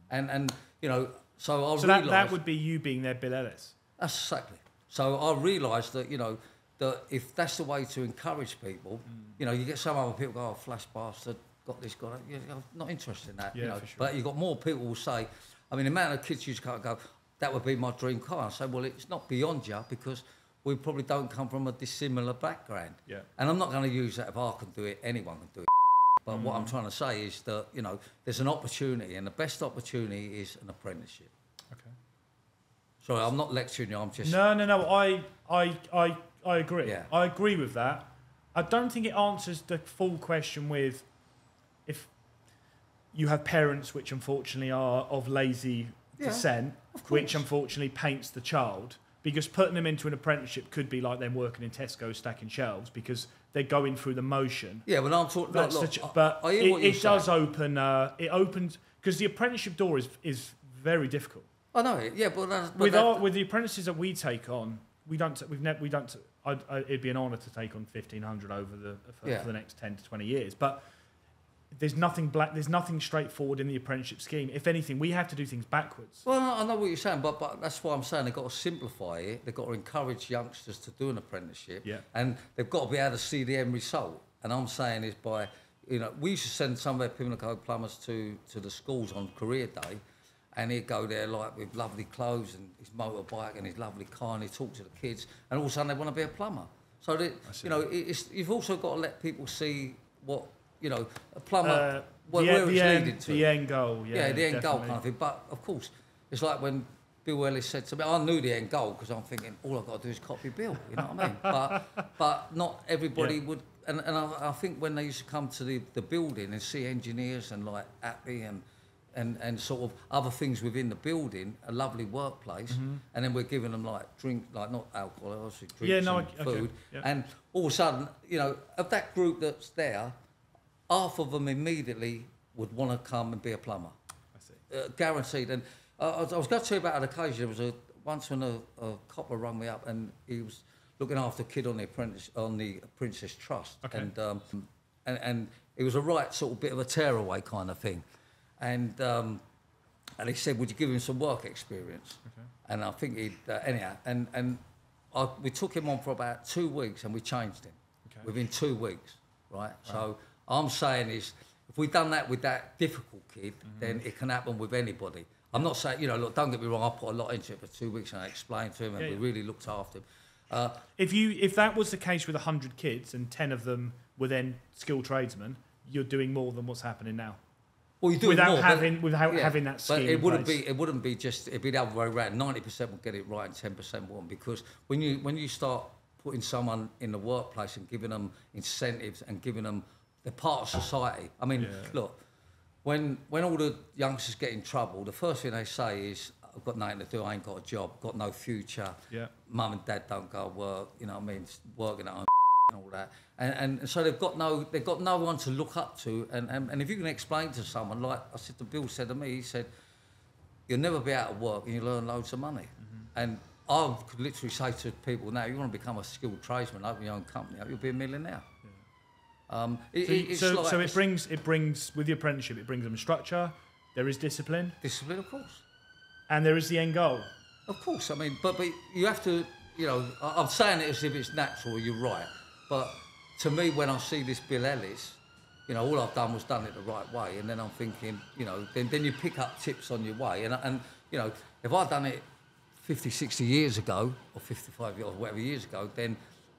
And you know, so I realised... that would be you being their Bill Ellis. That's exactly. So I realised that, you know, that if that's the way to encourage people, you know, you get some other people go, oh, flash bastard, got this, got that. You know, I'm not interested in that, you know. For sure. But you've got more people who say, I mean, the amount of kids you just can't go, that would be my dream car. I say, well, it's not beyond you because we probably don't come from a dissimilar background. Yeah. And I'm not going to use that if I can do it, anyone can do it. But what I'm trying to say is that, you know, there's an opportunity, and the best opportunity is an apprenticeship. Okay. Sorry, I'm not lecturing you, I'm just... No, I agree. Yeah. I agree with that. I don't think it answers the full question with if you have parents which unfortunately are of lazy descent, which unfortunately paints the child, because putting them into an apprenticeship could be like them working in Tesco stacking shelves because they're going through the motion. Yeah, but I'm talking... But it does open... it opens... Because the apprenticeship door is very difficult. I know it, yeah, but... With the apprentices that we take on, it'd be an honour to take on 1,500 for the next 10 to 20 years. But there's nothing straightforward in the apprenticeship scheme. If anything, we have to do things backwards. Well, I know what you're saying, but that's why I'm saying they've got to simplify it. They've got to encourage youngsters to do an apprenticeship. Yeah. And they've got to be able to see the end result. And I'm saying is by, you know, we used to send some of our Pimlico Plumbers to the schools on career day, and he'd go there like with lovely clothes and his motorbike and his lovely car, and he'd talk to the kids, and all of a sudden they want to be a plumber. So that, you know, you've also got to let people see what, you know, a plumber, where it's leading to. The end goal, the end goal kind of thing. But of course, it's like when Bill Ellis said to me, I knew the end goal because I'm thinking all I've got to do is copy Bill, you know what I mean? But not everybody would. And I think when they used to come to the building and see engineers and like happy and and sort of other things within the building, a lovely workplace, and then we're giving them like not alcohol, obviously drinks and food, and all of a sudden, you know, of that group that's there, half of them immediately would want to come and be a plumber. I see. Guaranteed. And I was going to tell you about an occasion. There was once when a copper rang me up, and he was looking after a kid on the Princess Trust, and it was a right sort of bit of a tearaway kind of thing, and he said, "Would you give him some work experience?" Okay. And I think he'd anyhow, we took him on for about 2 weeks, and we changed him within 2 weeks, right? So I'm saying is, if we've done that with that difficult kid, then it can happen with anybody. I'm not saying, you know, look, don't get me wrong, I put a lot into it for 2 weeks, and I explained to him, and we really looked after him. If that was the case with 100 kids and 10 of them were then skilled tradesmen, you're doing more than what's happening now. Well, you do without more, having that scheme. But it wouldn't be just. It'd be the other way around. 90% will get it right, and 10% won't. Because when you start putting someone in the workplace and giving them incentives and giving them, they're part of society. I mean, look, when all the youngsters get in trouble, the first thing they say is, "I've got nothing to do. I ain't got a job. Got no future. Yeah. Mum and dad don't go work. You know what I mean? Working at home." And all that, and so they've got no one to look up to, and if you can explain to someone, like I said, Bill said to me, he said, "You'll never be out of work and you'll earn loads of money." And I could literally say to people now, you want to become a skilled tradesman, open your own company, you'll be a millionaire. So it brings with the apprenticeship, it brings them structure. There is discipline, of course, and there is the end goal. Of course, I mean, but you have to, you know, I'm saying it as if it's natural. You're right. But to me, when I see this Bill Ellis, you know, all I've done was done it the right way, and then I'm thinking, you know, then you pick up tips on your way, and you know, if I'd done it 50, 60 years ago, or 55 years, or whatever years ago, then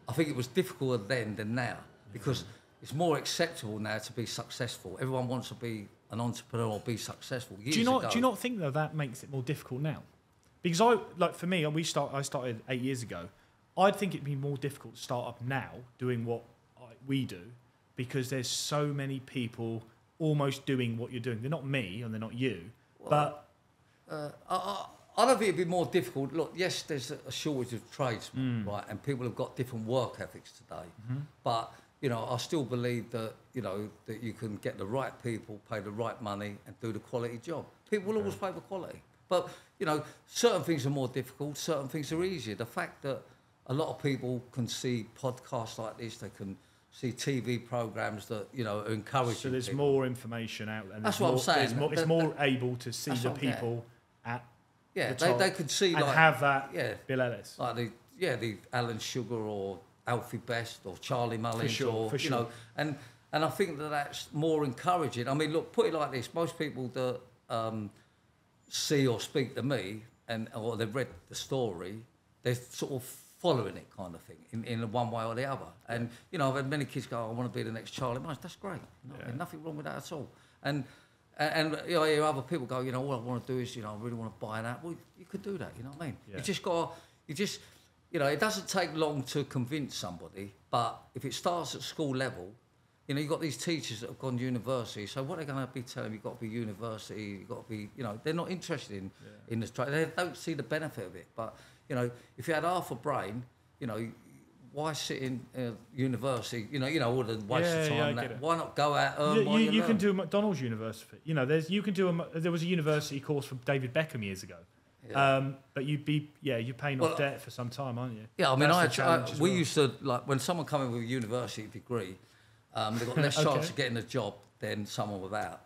I think it was difficult then than now, because it's more acceptable now to be successful. Everyone wants to be an entrepreneur or be successful. Do you not think that makes it more difficult now? Because for me, I started 8 years ago. I'd think it'd be more difficult to start up now doing what we do, because there's so many people almost doing what you're doing. They're not me and they're not you, but... I don't think it'd be more difficult. Look, yes, there's a shortage of tradesmen, right, and people have got different work ethics today. But, you know, I still believe that, you know, that you can get the right people, pay the right money and do the quality job. People will always pay for quality. But, you know, certain things are more difficult, certain things are easier. The fact that a lot of people can see podcasts like this, they can see TV programmes that, you know, are encouraging. So there's people. more information out there. That's what I'm saying. It's more able to see the people at the top they could see and like have that Bill Ellis. Like the Alan Sugar or Alfie Best or Charlie Mullins for sure. You know, and I think that's more encouraging. I mean, look, put it like this: most people that see or speak to me or they've read the story, they're sort of following it kind of thing in one way or the other. And, you know, I've had many kids go, "I want to be the next Charlie Mullins." That's great. There's nothing wrong with that at all. And you know, I hear other people go, you know, all I want to do is, you know, I really want to buy that. Well, you could do that, you know what I mean? Yeah. You know, it doesn't take long to convince somebody, but if it starts at school level, you know, you've got these teachers that have gone to university, so what are they going to be telling them? You've got to be university, you've got to be, you know, they're not interested in the trade. They don't see the benefit of it. But, you know, if you had half a brain, you know, why sit in university? You know, all the waste of time. Why not go out? You can do a McDonald's university. You know, there was a university course from David Beckham years ago. Yeah. But you're paying off debt for some time, aren't you? Yeah, I mean, we used to, like, when someone come in with a university degree, they've got less chance of getting a job than someone without.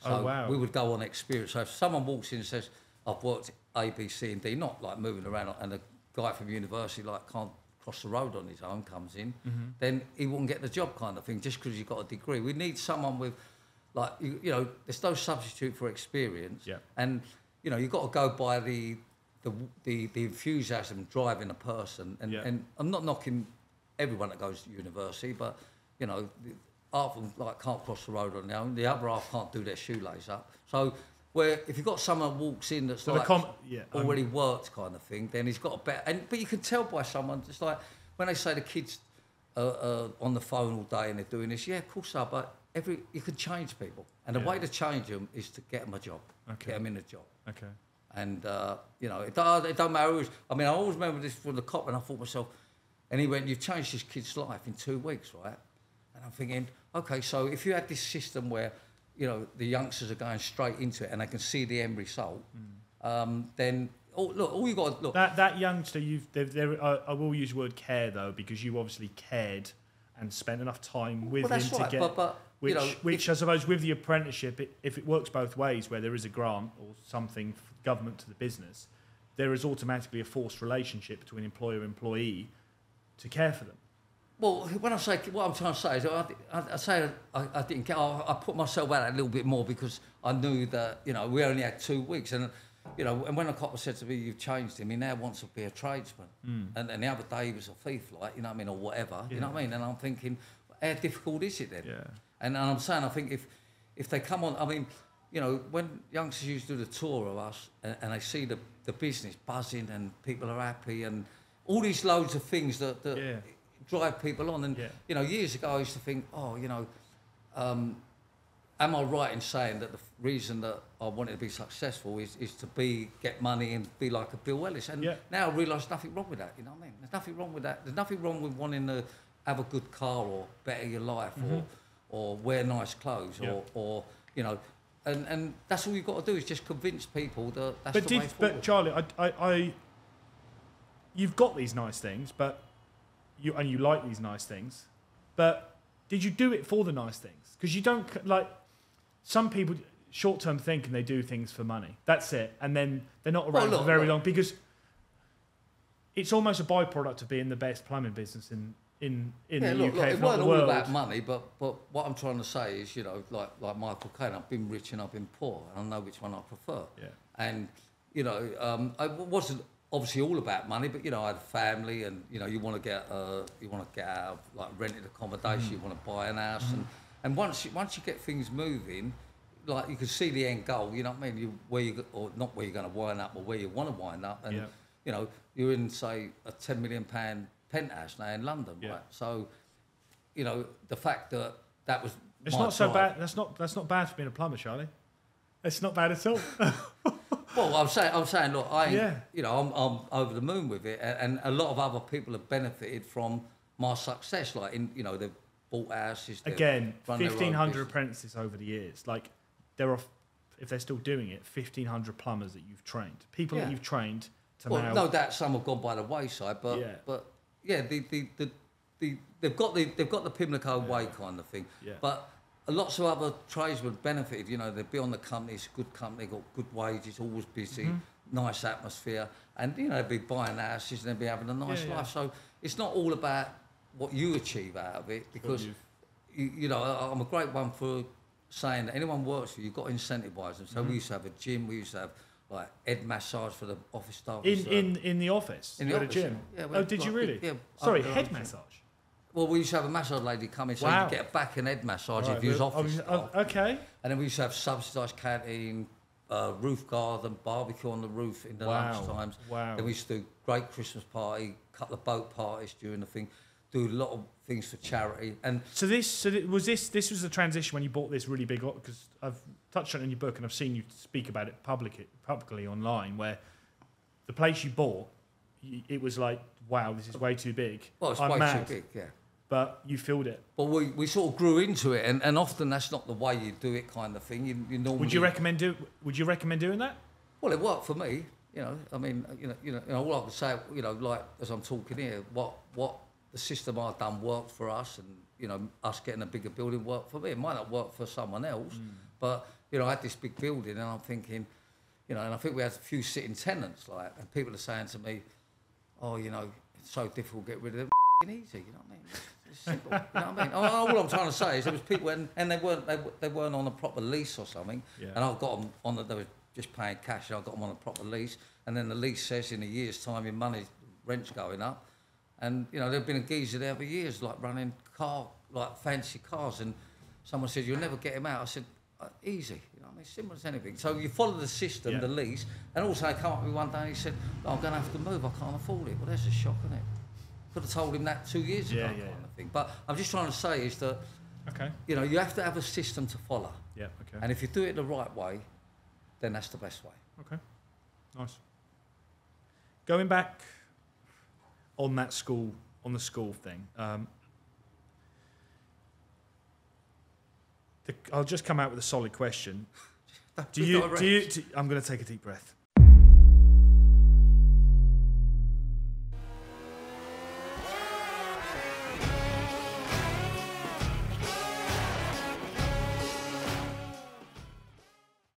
So we would go on experience. So if someone walks in and says, "I've worked A, B, C, and D," not like moving around, and a guy from university like can't cross the road on his own comes in, then he wouldn't get the job kind of thing just because you've got a degree. We need someone with, like, you know, there's no substitute for experience. Yeah. And, you know, you've got to go by the enthusiasm driving a person. And I'm not knocking everyone that goes to university, but, you know, half of them like can't cross the road on their own. The other half can't do their shoelace up. So where if you've got someone who walks in that's already worked kind of thing, then he's got a better. But you can tell by someone, just like when they say the kids are on the phone all day and they're doing this. Yeah, of course, but you can change people, and the way to change them is to get them a job, get them in a job. Okay. And you know, it don't matter who's. I mean, I always remember this from the cop, and I thought to myself, and he went, "You've changed this kid's life in 2 weeks, right?" And I'm thinking, okay, so if you had this system where, you know, the youngsters are going straight into it and they can see the end result, then all you got to look. That youngster, I will use the word care though, because you obviously cared and spent enough time with him to get. But which, you know, which I suppose with the apprenticeship, if it works both ways, where there is a grant or something for government to the business, there is automatically a forced relationship between employer and employee to care for them. Well, when I say what I'm trying to say is, I didn't get. I put myself out a little bit more because I knew that, you know, we only had 2 weeks, and you know, and when the copper said to me, "You've changed him," he now wants to be a tradesman, and the other day he was a thief, like, you know what I mean, or whatever, you know what I mean, and I'm thinking, how difficult is it then? Yeah. And I'm saying, I think if they come on, I mean, you know, when youngsters used to do the tour of us and they see the business buzzing and people are happy and all these loads of things that drive people on. And, you know, years ago I used to think, oh, you know, am I right in saying that the reason that I wanted to be successful is to get money and be like a Bill Ellis? And now I realise nothing wrong with that, you know what I mean? There's nothing wrong with that. There's nothing wrong with wanting to have a good car or better your life or wear nice clothes or you know, and that's all you've got to do is just convince people that that's the way forward. But Charlie, you've got these nice things, but you like these nice things, but did you do it for the nice things? Because you don't, like, some people short-term think and they do things for money. That's it, and then they're not around for very long, because it's almost a byproduct of being the best plumbing business in the UK. It wasn't all about money, but what I'm trying to say is, you know, like Michael Caine, I've been rich and I've been poor, and I know which one I prefer. Yeah. And you know, I wasn't obviously all about money, but you know, I had a family, and you know, you want to get out of like rented accommodation, you want to buy an house, and once you get things moving, like you can see the end goal. You know what I mean? Or not where you're going to wind up, or where you want to wind up, and you know, you're in, say, a £10 million penthouse now in London, right? So, you know, the fact that was it's not so bad. That's not bad for being a plumber, Charlie. It's not bad at all. Well, I'm saying, look, you know, I'm over the moon with it, and a lot of other people have benefited from my success. Like, you know, they've bought houses. Again, 1,500 apprentices over the years. Like, there are, if they're still doing it, 1,500 plumbers that you've trained. People that you've trained to now. No doubt some have gone by the wayside, but they've got the Pimlico way kind of thing. Yeah. But lots of other tradesmen benefited. You know, they'd be on the company, it's a good company, got good wages, always busy, nice atmosphere, and you know, they'd be buying houses and they'd be having a nice life. So it's not all about what you achieve out of it, because you know, I'm a great one for saying that anyone works for you, you've got to incentivise them. So we used to have a gym, we used to have like head massage for the office staff. In the office? In the office, gym? Yeah. Oh, did you really? Yeah. Sorry, head massage? Well, we used to have a massage lady come in, so you get a back and head massage if you was office staff. Okay. And then we used to have subsidised canteen, roof garden, barbecue on the roof in the lunch times. Wow. Then we used to do great Christmas party, couple of boat parties during the thing, do a lot of things for charity. And so this was the transition when you bought this really big, because I've touched on it in your book and I've seen you speak about it publicly online, where the place you bought, it was like, wow, this is way too big. Well, it's way too big, yeah. But you filled it. But we sort of grew into it, and often that's not the way you do it, kind of thing. You normally. Would you recommend doing that? Well, it worked for me. You know, I mean, you know, all I can say, you know, like as I'm talking here, what the system I've done worked for us, and you know, us getting a bigger building worked for me. It might not work for someone else, but you know, I had this big building, and I'm thinking, you know, and I think we had a few sitting tenants, like, and people are saying to me, oh, you know, it's so difficult to get rid of them. Easy, you know what I mean? It's simple, you know what I mean? All I'm trying to say is there was people, and they weren't on a proper lease or something, and I've got them on they were just paying cash, and I got them on a proper lease, and then the lease says in a year's time, your money, rent's going up, and you know, there've been a geezer there for years, like running like fancy cars, and someone said, you'll never get him out. I said, easy, you know what I mean? Simple as anything. So you follow the system, the lease, and also he came up with me one day and he said, I'm going to have to move, I can't afford it. Well, that's a shock, isn't it? Could have told him that 2 years ago, kind of thing. But I'm just trying to say is that Okay. You know, you have to have a system to follow. Yeah. Okay. And if you do it the right way, then that's the best way. Okay. Nice. Going back on that school, on the school thing, I'll just come out with a solid question. I'm going to take a deep breath.